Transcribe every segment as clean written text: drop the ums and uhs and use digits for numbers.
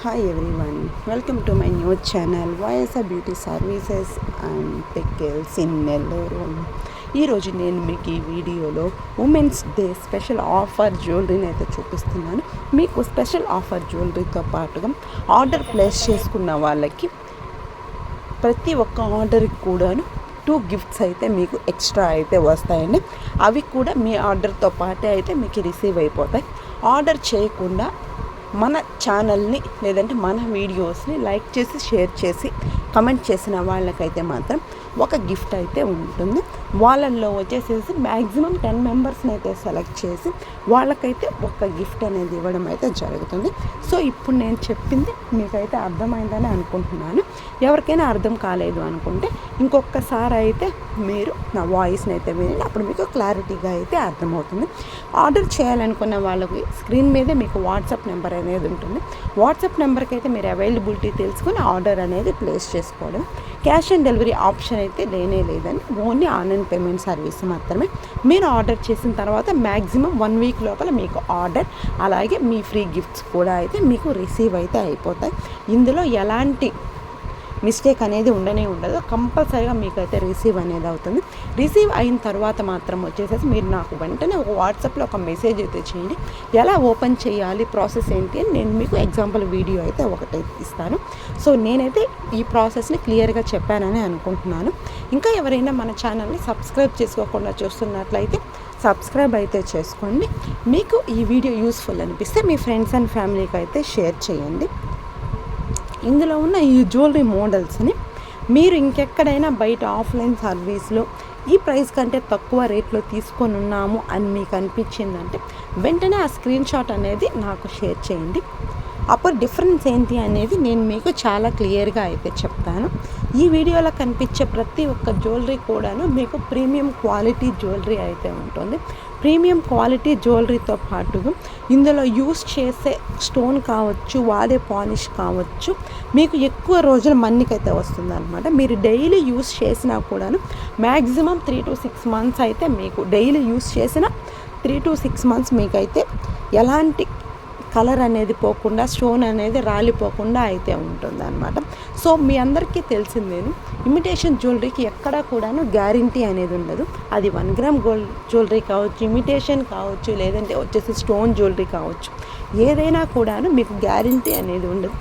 Hi everyone, welcome to my new channel YSR Beauty Services and Pickles in Nellore. ఈరోజు నేను మీకు ఈ వీడియోలో ఉమెన్స్ డే స్పెషల్ ఆఫర్ జ్యువెలరీని అయితే చూపిస్తున్నాను. మీకు స్పెషల్ ఆఫర్ జ్యువెలరీతో పాటుగా ఆర్డర్ ప్లేస్ చేసుకున్న వాళ్ళకి ప్రతి ఒక్క ఆర్డర్కి కూడాను 2 గిఫ్ట్స్ అయితే మీకు ఎక్స్ట్రా అయితే వస్తాయండి. అవి కూడా మీ ఆర్డర్తో పాటే అయితే మీకు రిసీవ్ అయిపోతాయి. ఆర్డర్ చేయకుండా మన ఛానల్ని లేదంటే మన వీడియోస్ని లైక్ చేసి షేర్ చేసి కమెంట్ చేసిన వాళ్ళకైతే మాత్రం ఒక గిఫ్ట్ అయితే ఉంటుంది. వాళ్ళల్లో వచ్చేసేసి మ్యాక్సిమం 10 మెంబర్స్ని అయితే సెలెక్ట్ చేసి వాళ్ళకైతే ఒక గిఫ్ట్ అనేది ఇవ్వడం అయితే జరుగుతుంది. సో ఇప్పుడు నేను చెప్పింది మీకైతే అర్థమైందని అనుకుంటున్నాను. ఎవరికైనా అర్థం కాలేదు అనుకుంటే ఇంకొకసారి అయితే మీరు నా వాయిస్ని అయితే వినండి, అప్పుడు మీకు క్లారిటీగా అయితే అర్థమవుతుంది. ఆర్డర్ చేయాలనుకున్న వాళ్ళకి స్క్రీన్ మీదే మీకు వాట్సాప్ నెంబర్ అనేది ఉంటుంది. వాట్సాప్ నెంబర్కి అయితే మీరు అవైలబిలిటీ తెలుసుకొని ఆర్డర్ అనేది ప్లేస్ చేసుకోవడం. క్యాష్ ఆన్ డెలివరీ ఆప్షన్ అయితే లేనే లేదండి, ఓన్లీ ఆన్లైన్ పేమెంట్ సర్వీస్ మాత్రమే. మీరు ఆర్డర్ చేసిన తర్వాత మ్యాక్సిమం 1 వీక్ లోపల మీకు ఆర్డర్ అలాగే మీ ఫ్రీ గిఫ్ట్స్ కూడా అయితే మీకు రిసీవ్ అయితే అయిపోతాయి. ఇందులో ఎలాంటి మిస్టేక్ అనేది ఉండదు. కంపల్సరీగా మీకైతే రిసీవ్ అనేది అవుతుంది. రిసీవ్ అయిన తర్వాత మాత్రం వచ్చేసేసి మీరు నాకు వెంటనే ఒక వాట్సాప్లో ఒక మెసేజ్ అయితే చేయండి. ఎలా ఓపెన్ చేయాలి, ప్రాసెస్ ఏంటి అని నేను మీకు ఎగ్జాంపుల్ వీడియో అయితే ఒకటి ఇస్తాను. సో నేనైతే ఈ ప్రాసెస్ని క్లియర్గా చెప్పానని అనుకుంటున్నాను. ఇంకా ఎవరైనా మన ఛానల్ని సబ్స్క్రైబ్ చేసుకోకుండా చూస్తున్నట్లయితే సబ్స్క్రైబ్ అయితే చేసుకోండి. మీకు ఈ వీడియో యూస్ఫుల్ అనిపిస్తే మీ ఫ్రెండ్స్ అండ్ ఫ్యామిలీకి అయితే షేర్ చేయండి. ఇందులో ఉన్న ఈ జ్యువెలరీ మోడల్స్ని మీరు ఇంకెక్కడైనా బయట ఆఫ్లైన్ సర్వీస్లో ఈ ప్రైస్ కంటే తక్కువ రేట్లో తీసుకొని ఉన్నాము అని మీకు అనిపించిందంటే వెంటనే ఆ స్క్రీన్ షాట్ అనేది నాకు షేర్ చేయండి. అప్పుడు డిఫరెన్స్ ఏంటి అనేది నేను మీకు చాలా క్లియర్గా అయితే చెప్తాను. ఈ వీడియోలో కనిపించే ప్రతి ఒక్క జ్యువెలరీ కూడాను మీకు ప్రీమియం క్వాలిటీ జ్యువెలరీ అయితే ఉంటుంది. ప్రీమియం క్వాలిటీ జ్యువెలరీతో పాటుగా ఇందులో యూస్ చేసే స్టోన్ కావచ్చు, వాడే పాలిష్ కావచ్చు, మీకు ఎక్కువ రోజులు మన్నికైతే వస్తుంది అనమాట. మీరు డైలీ యూస్ చేసినా కూడాను మ్యాక్సిమం 3 to 6 months అయితే మీకు డైలీ యూస్ చేసిన 3 to 6 months మీకైతే ఎలాంటి కలర్ అనేది పోకుండా, స్టోన్ అనేది రాలిపోకుండా అయితే ఉంటుంది అనమాట. సో మీ అందరికీ తెలిసిందేను, ఇమిటేషన్ జ్యువెలరీకి ఎక్కడా కూడాను గ్యారంటీ అనేది ఉండదు. అది 1 గ్రామ్ గోల్డ్ జ్యువెలరీ కావచ్చు, ఇమిటేషన్ కావచ్చు, లేదంటే వచ్చేసి స్టోన్ జ్యువెలరీ కావచ్చు, ఏదైనా కూడాను మీకు గ్యారంటీ అనేది ఉండదు.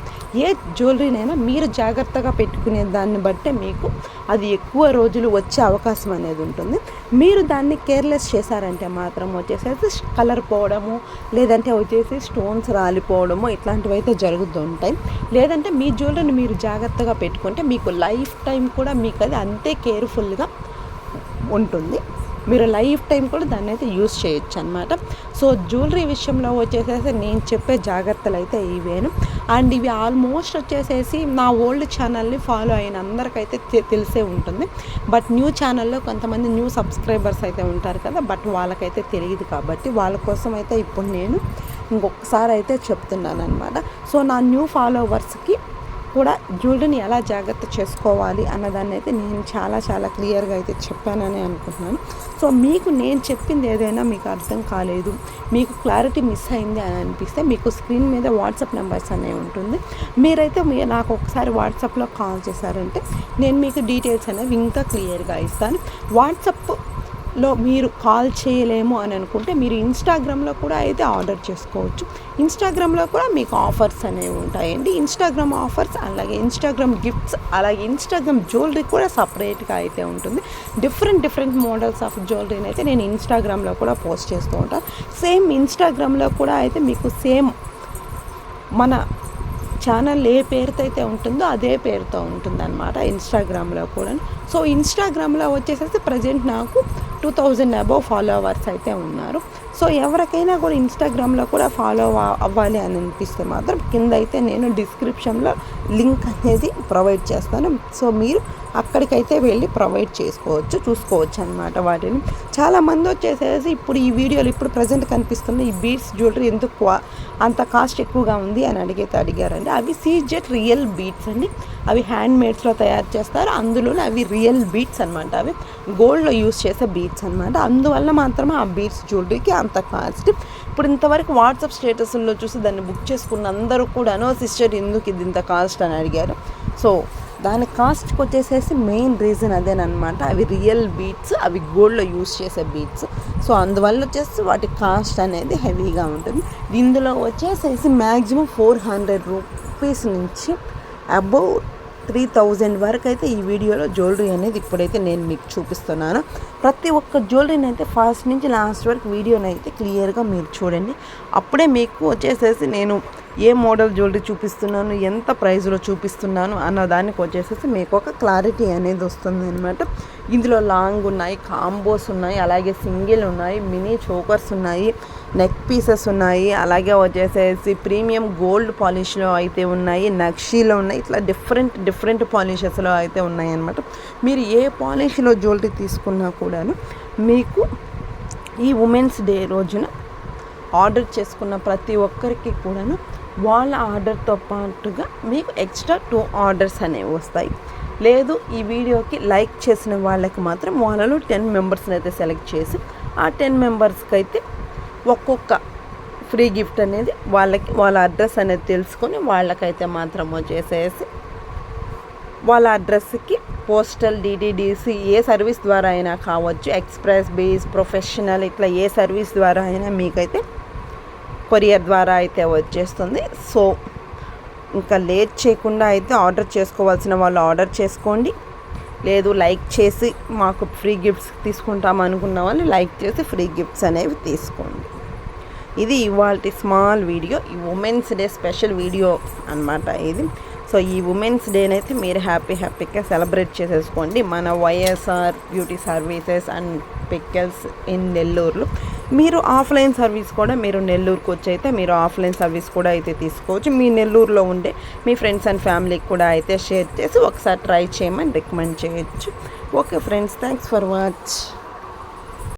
ఏ జ్యువెలరీనైనా మీరు జాగ్రత్తగా పెట్టుకునే దాన్ని బట్టే మీకు అది ఎక్కువ రోజులు వచ్చే అవకాశం అనేది ఉంటుంది. మీరు దాన్ని కేర్లెస్ చేశారంటే మాత్రం వచ్చేసేసి కలర్ పోవడము, లేదంటే వచ్చేసి స్టోన్స్ రాలిపోవడము ఇట్లాంటివి అయితే జరుగుతూ ఉంటాయి. లేదంటే మీ జ్యువెలరీని మీరు జాగ్రత్తగా పెట్టుకుంటే మీకు లైఫ్ టైం కూడా మీకు అది అంతే కేర్ఫుల్గా ఉంటుంది. మీరు లైఫ్ టైం కూడా దాన్ని అయితే యూస్ చేయొచ్చు అనమాట. సో జ్యువెలరీ విషయంలో వచ్చేసేసి నేను చెప్పే జాగ్రత్తలు అయితే ఇవేను. అండ్ ఇవి ఆల్మోస్ట్ వచ్చేసేసి నా ఓల్డ్ ఛానల్ని ఫాలో అయిన అందరికైతే తెలిసే ఉంటుంది. బట్ న్యూ ఛానల్లో కొంతమంది న్యూ సబ్స్క్రైబర్స్ అయితే ఉంటారు కదా, బట్ వాళ్ళకైతే తెలియదు కాబట్టి వాళ్ళ కోసం అయితే ఇప్పుడు నేను ఇంకొకసారి అయితే చెప్తున్నాను అనమాట. సో నా న్యూ ఫాలోవర్స్కి కూడా జ్యువెలరీని ఎలా జాగ్రత్త చేసుకోవాలి అన్నదాన్ని అయితే నేను చాలా క్లియర్గా అయితే చెప్పానని అనుకుంటున్నాను. సో మీకు నేను చెప్పింది ఏదైనా మీకు అర్థం కాలేదు, మీకు క్లారిటీ మిస్ అయింది అని అనిపిస్తే మీకు స్క్రీన్ మీద వాట్సాప్ నెంబర్స్ అనేవి ఉంటుంది. మీరైతే నాకు ఒకసారి వాట్సాప్లో కాల్ చేశారంటే నేను మీకు డీటెయిల్స్ అనేవి ఇంకా క్లియర్గా ఇస్తాను. వాట్సాప్లో మీరు కాల్ చేయలేము అని అనుకుంటే మీరు ఇన్స్టాగ్రామ్లో కూడా అయితే ఆర్డర్ చేసుకోవచ్చు. ఇన్స్టాగ్రామ్లో కూడా మీకు ఆఫర్స్ అనేవి ఉంటాయండి. ఇన్స్టాగ్రామ్ ఆఫర్స్, అలాగే ఇన్స్టాగ్రామ్ గిఫ్ట్స్, అలాగే ఇన్స్టాగ్రామ్ జ్యువెలరీ కూడా సపరేట్గా అయితే ఉంటుంది. డిఫరెంట్ మోడల్స్ ఆఫ్ జ్యువెలరీని అయితే నేను ఇన్స్టాగ్రామ్లో కూడా పోస్ట్ చేస్తూ ఉంటాను. సేమ్ ఇన్స్టాగ్రామ్లో కూడా అయితే మీకు సేమ్ మన ఛానల్ ఏ పేరుతో అయితే ఉంటుందో అదే పేరుతో ఉంటుందన్నమాట ఇన్స్టాగ్రామ్లో కూడా. సో ఇన్స్టాగ్రామ్లో వచ్చేసేసి ప్రజెంట్ నాకు 2000 అబోవ్ ఫాలోవర్స్ అయితే ఉన్నారు. సో ఎవరికైనా కూడా ఇన్స్టాగ్రామ్లో కూడా ఫాలో అవ్వాలి అని అనిపిస్తే మాత్రం కింద అయితే నేను డిస్క్రిప్షన్లో లింక్ అనేది ప్రొవైడ్ చేస్తాను. సో మీరు అక్కడికైతే వెళ్ళి ప్రొవైడ్ చూసుకోవచ్చు అనమాట వాటిని. చాలామంది వచ్చేసేసి ఇప్పుడు ఈ వీడియోలో ఇప్పుడు ప్రజెంట్ కనిపిస్తున్న ఈ బీడ్స్ జ్యువెలరీ ఎందుకు అంత కాస్ట్ ఎక్కువగా ఉంది అని అడిగారండి. అవి సీజెట్ రియల్ బీడ్స్ అండి. అవి హ్యాండ్ మేడ్స్లో తయారు చేస్తారు. అందులోనే అవి రియల్ బీడ్స్ అనమాట. అవి గోల్డ్లో యూస్ చేసే బీడ్స్ అనమాట. అందువల్ల మాత్రమే ఆ బీడ్స్ జ్యువెలరీకి అంత కాస్ట్. ఇప్పుడు ఇంతవరకు వాట్సాప్ స్టేటస్లో చూసి దాన్ని బుక్ చేసుకున్న అందరూ కూడాను సిస్టర్ ఎందుకు ఇది ఇంత కాస్ట్ అని అడిగారు. సో దాని కాస్ట్కి వచ్చేసేసి మెయిన్ రీజన్ అదేనమాట. అవి రియల్ బీడ్స్, అవి గోల్డ్లో యూస్ చేసే బీడ్స్. సో అందువల్ల వచ్చేసి వాటి కాస్ట్ అనేది హెవీగా ఉంటుంది. ఇందులో వచ్చేసేసి మ్యాక్సిమం 400 రూపీస్ నుంచి అబౌవ్ 3000 వరకు అయితే ఈ వీడియోలో జ్యువెలరీ అనేది ఇప్పుడైతే నేను మీకు చూపిస్తున్నాను. ప్రతి ఒక్క జ్యువెలరీని అయితే ఫస్ట్ నుంచి లాస్ట్ వరకు వీడియోని అయితే క్లియర్గా మీరు చూడండి. అప్పుడే మీకు వచ్చేసేసి నేను ఏ మోడల్ జ్యువెలరీ చూపిస్తున్నాను, ఎంత ప్రైస్లో చూపిస్తున్నాను అన్న దానికి వచ్చేసేసి మీకు ఒక క్లారిటీ అనేది వస్తుంది అనమాట. ఇందులో లాంగ్ ఉన్నాయి, కాంబోస్ ఉన్నాయి, అలాగే సింగిల్ ఉన్నాయి, మినీ చోకర్స్ ఉన్నాయి, నెక్ పీసెస్ ఉన్నాయి, అలాగే వచ్చేసేసి ప్రీమియం గోల్డ్ పాలిష్లో అయితే ఉన్నాయి, నక్షీలో ఉన్నాయి. ఇట్లా డిఫరెంట్ పాలిషెస్లో అయితే ఉన్నాయి అనమాట. మీరు ఏ పాలిష్లో జ్యువెలరీ తీసుకున్నా కూడాను మీకు ఈ ఉమెన్స్ డే రోజున ఆర్డర్ చేసుకున్న ప్రతి ఒక్కరికి కూడాను వాళ్ళ ఆర్డర్తో పాటుగా మీకు ఎక్స్ట్రా 2 ఆర్డర్స్ అనేవి వస్తాయి. లేదు ఈ వీడియోకి లైక్ చేసిన వాళ్ళకి మాత్రం వాళ్ళలో 10 మెంబర్స్ని అయితే సెలెక్ట్ చేసి ఆ 10 మెంబర్స్కి అయితే ఒక్కొక్క ఫ్రీ గిఫ్ట్ అనేది వాళ్ళ అడ్రస్ అనేది తెలుసుకొని వాళ్ళకైతే మాత్రం వచ్చేసేసి వాళ్ళ అడ్రస్కి పోస్టల్, DTDC ఏ సర్వీస్ ద్వారా అయినా కావచ్చు, ఎక్స్ప్రెస్, బేస్, ప్రొఫెషనల్ ఇట్లా ఏ సర్వీస్ ద్వారా అయినా మీకైతే కొరియర్ ద్వారా అయితే వచ్చేస్తుంది. సో ఇంకా లేట్ చేయకుండా అయితే ఆర్డర్ చేసుకోవాల్సిన వాళ్ళు ఆర్డర్ చేసుకోండి. లేదు లైక్ చేసి మాకు ఫ్రీ గిఫ్ట్స్ తీసుకుంటాం అనుకున్న వాళ్ళు లైక్ చేసి ఫ్రీ గిఫ్ట్స్ అనేవి తీసుకోండి. ఇది ఇవాల్టి స్మాల్ వీడియో, ఈ ఉమెన్స్ డే స్పెషల్ వీడియో అనమాట ఇది. సో ఈ ఉమెన్స్ డేని అయితే మీరు హ్యాపీగా సెలబ్రేట్ చేసేసుకోండి. మన YSR beauty services and pickles in నెల్లూరులో మీరు ఆఫ్లైన్ సర్వీస్ కూడా మీరు నెల్లూరుకు వచ్చి అయితే మీరు ఆఫ్లైన్ సర్వీస్ కూడా అయితే తీసుకోవచ్చు. మీ నెల్లూరులో ఉండే మీ ఫ్రెండ్స్ అండ్ ఫ్యామిలీకి కూడా అయితే షేర్ చేసి ఒకసారి ట్రై చేయమని రికమెండ్ చేయొచ్చు. Okay friends, thanks for watch.